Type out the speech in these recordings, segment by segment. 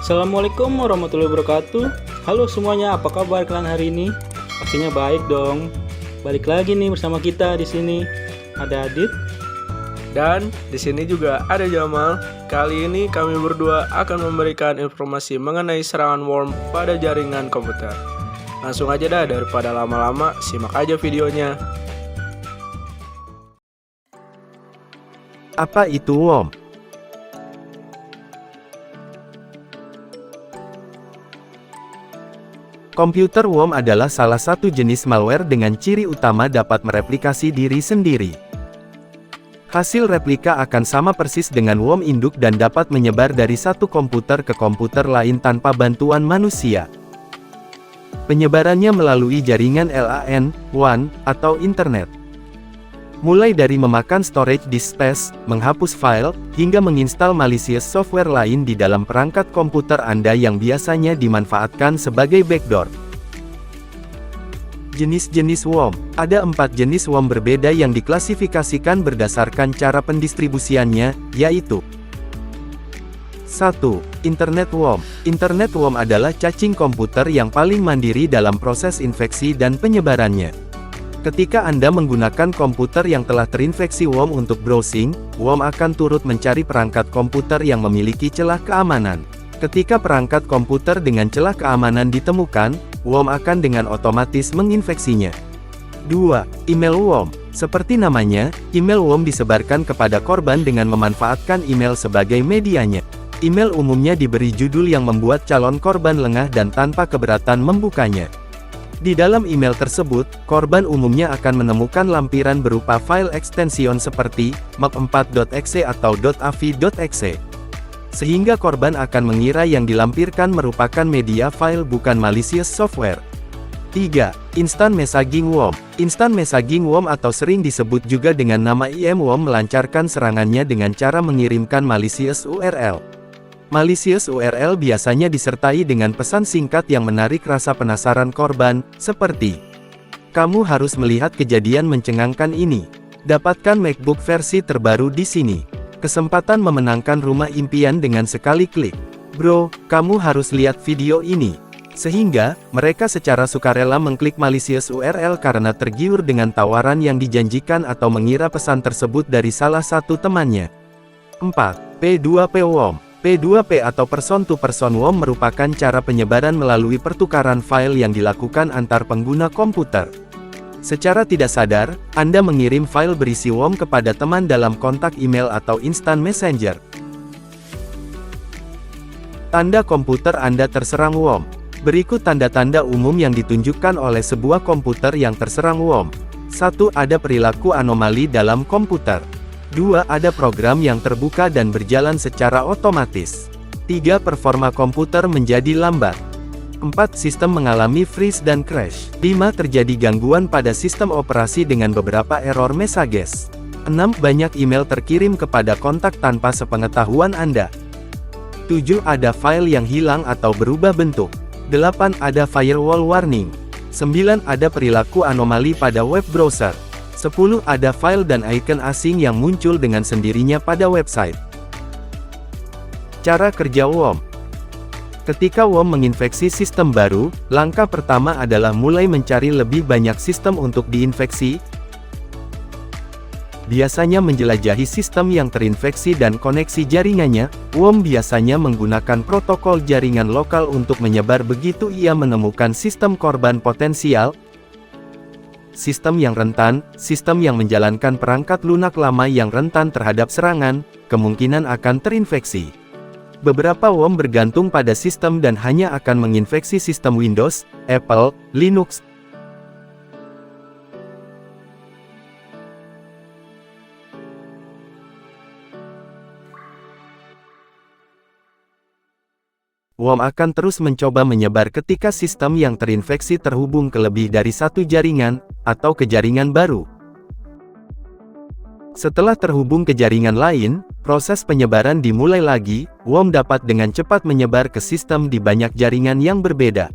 Assalamualaikum warahmatullahi wabarakatuh. Halo semuanya, apa kabar kalian hari ini? Pastinya baik dong. Balik lagi nih bersama kita di sini. Ada Adit dan di sini juga ada Jamal. Kali ini kami berdua akan memberikan informasi mengenai serangan worm pada jaringan komputer. Langsung aja dah, daripada lama-lama, simak aja videonya. Apa itu worm? Komputer worm adalah salah satu jenis malware dengan ciri utama dapat mereplikasi diri sendiri. Hasil replika akan sama persis dengan worm induk dan dapat menyebar dari satu komputer ke komputer lain tanpa bantuan manusia. Penyebarannya melalui jaringan LAN, WAN, atau internet. Mulai dari memakan storage disk space, menghapus file, hingga menginstal malicious software lain di dalam perangkat komputer Anda yang biasanya dimanfaatkan sebagai backdoor. Jenis-jenis worm. Ada 4 jenis worm berbeda yang diklasifikasikan berdasarkan cara pendistribusiannya, yaitu 1. Internet worm. Internet worm adalah cacing komputer yang paling mandiri dalam proses infeksi dan penyebarannya. Ketika Anda menggunakan komputer yang telah terinfeksi worm untuk browsing, worm akan turut mencari perangkat komputer yang memiliki celah keamanan. Ketika perangkat komputer dengan celah keamanan ditemukan, worm akan dengan otomatis menginfeksinya. 2. Email worm. Seperti namanya, email worm disebarkan kepada korban dengan memanfaatkan email sebagai medianya. Email umumnya diberi judul yang membuat calon korban lengah dan tanpa keberatan membukanya. Di dalam email tersebut, korban umumnya akan menemukan lampiran berupa file ekstension seperti map4.exe atau .avi.exe. Sehingga korban akan mengira yang dilampirkan merupakan media file bukan malicious software. 3. Instant messaging worm. Instant messaging worm atau sering disebut juga dengan nama IM worm melancarkan serangannya dengan cara mengirimkan malicious URL. Malicious URL biasanya disertai dengan pesan singkat yang menarik rasa penasaran korban, seperti, "Kamu harus melihat kejadian mencengangkan ini. Dapatkan MacBook versi terbaru di sini. Kesempatan memenangkan rumah impian dengan sekali klik. Bro, kamu harus lihat video ini." Sehingga, mereka secara sukarela mengklik malicious URL karena tergiur dengan tawaran yang dijanjikan atau mengira pesan tersebut dari salah satu temannya. 4. P2P worm. P2P atau person-to-person worm merupakan cara penyebaran melalui pertukaran file yang dilakukan antar pengguna komputer. Secara tidak sadar, Anda mengirim file berisi worm kepada teman dalam kontak email atau instant messenger. Tanda komputer Anda terserang worm. Berikut tanda-tanda umum yang ditunjukkan oleh sebuah komputer yang terserang worm. 1. Ada perilaku anomali dalam komputer. 2. Ada program yang terbuka dan berjalan secara otomatis. 3. Performa komputer menjadi lambat. 4. Sistem mengalami freeze dan crash. 5. Terjadi gangguan pada sistem operasi dengan beberapa error messages. 6. Banyak email terkirim kepada kontak tanpa sepengetahuan Anda. 7. Ada file yang hilang atau berubah bentuk. 8. Ada firewall warning. 9. Ada perilaku anomali pada web browser. 10. Ada file dan icon asing yang muncul dengan sendirinya pada website. Cara kerja worm. Ketika worm menginfeksi sistem baru, langkah pertama adalah mulai mencari lebih banyak sistem untuk diinfeksi. Biasanya menjelajahi sistem yang terinfeksi dan koneksi jaringannya. Worm biasanya menggunakan protokol jaringan lokal untuk menyebar begitu ia menemukan sistem korban potensial. Sistem yang rentan, sistem yang menjalankan perangkat lunak lama yang rentan terhadap serangan, kemungkinan akan terinfeksi. Beberapa worm bergantung pada sistem dan hanya akan menginfeksi sistem Windows, Apple, Linux. Worm akan terus mencoba menyebar ketika sistem yang terinfeksi terhubung ke lebih dari satu jaringan, atau ke jaringan baru. Setelah terhubung ke jaringan lain, proses penyebaran dimulai lagi. Worm dapat dengan cepat menyebar ke sistem di banyak jaringan yang berbeda.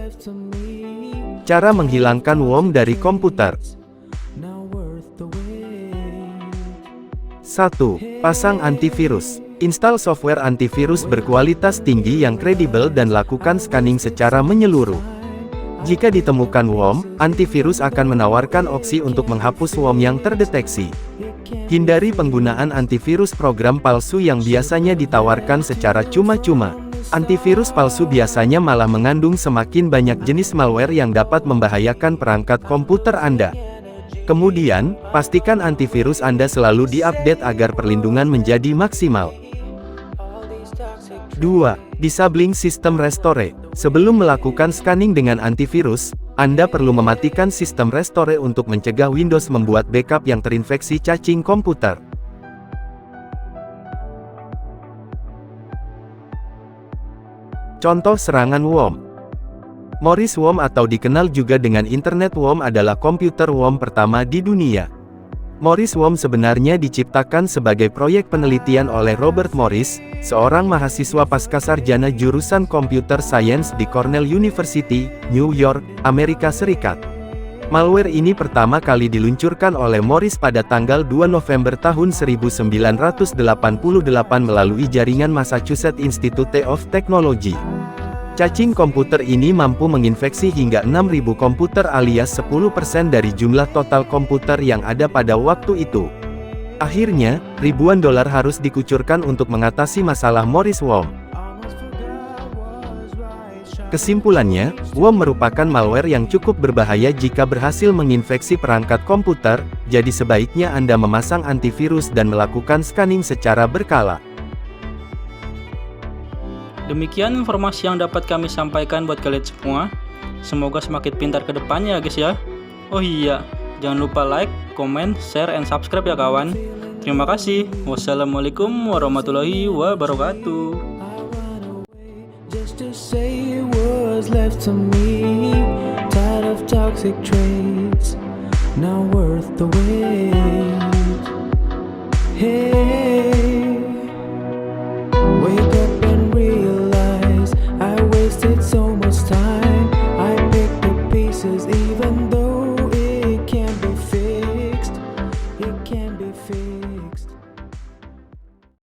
left Cara menghilangkan worm dari komputer. 1. Pasang antivirus. Install software antivirus berkualitas tinggi yang kredibel dan lakukan scanning secara menyeluruh. Jika ditemukan worm, antivirus akan menawarkan opsi untuk menghapus worm yang terdeteksi. Hindari penggunaan antivirus program palsu yang biasanya ditawarkan secara cuma-cuma. Antivirus palsu biasanya malah mengandung semakin banyak jenis malware yang dapat membahayakan perangkat komputer Anda. Kemudian, pastikan antivirus Anda selalu diupdate agar perlindungan menjadi maksimal. 2. Disabling System Restore. Sebelum melakukan scanning dengan antivirus, Anda perlu mematikan sistem restore untuk mencegah Windows membuat backup yang terinfeksi cacing komputer. Contoh serangan worm. Morris Worm atau dikenal juga dengan Internet Worm adalah komputer worm pertama di dunia. Morris Worm sebenarnya diciptakan sebagai proyek penelitian oleh Robert Morris, seorang mahasiswa pascasarjana jurusan Computer Science di Cornell University, New York, Amerika Serikat. Malware ini pertama kali diluncurkan oleh Morris pada tanggal 2 November tahun 1988 melalui jaringan Massachusetts Institute of Technology. Cacing komputer ini mampu menginfeksi hingga 6.000 komputer alias 10% dari jumlah total komputer yang ada pada waktu itu. Akhirnya, ribuan dolar harus dikucurkan untuk mengatasi masalah Morris Worm. Kesimpulannya, worm merupakan malware yang cukup berbahaya jika berhasil menginfeksi perangkat komputer, jadi sebaiknya Anda memasang antivirus dan melakukan scanning secara berkala. Demikian informasi yang dapat kami sampaikan buat kalian semua. Semoga semakin pintar ke depannya ya guys ya. Oh iya, jangan lupa like, comment, share, and subscribe ya kawan. Terima kasih. Wassalamualaikum warahmatullahi wabarakatuh. Just to say it was left to me, tired of toxic traits, not worth the wait. Hey.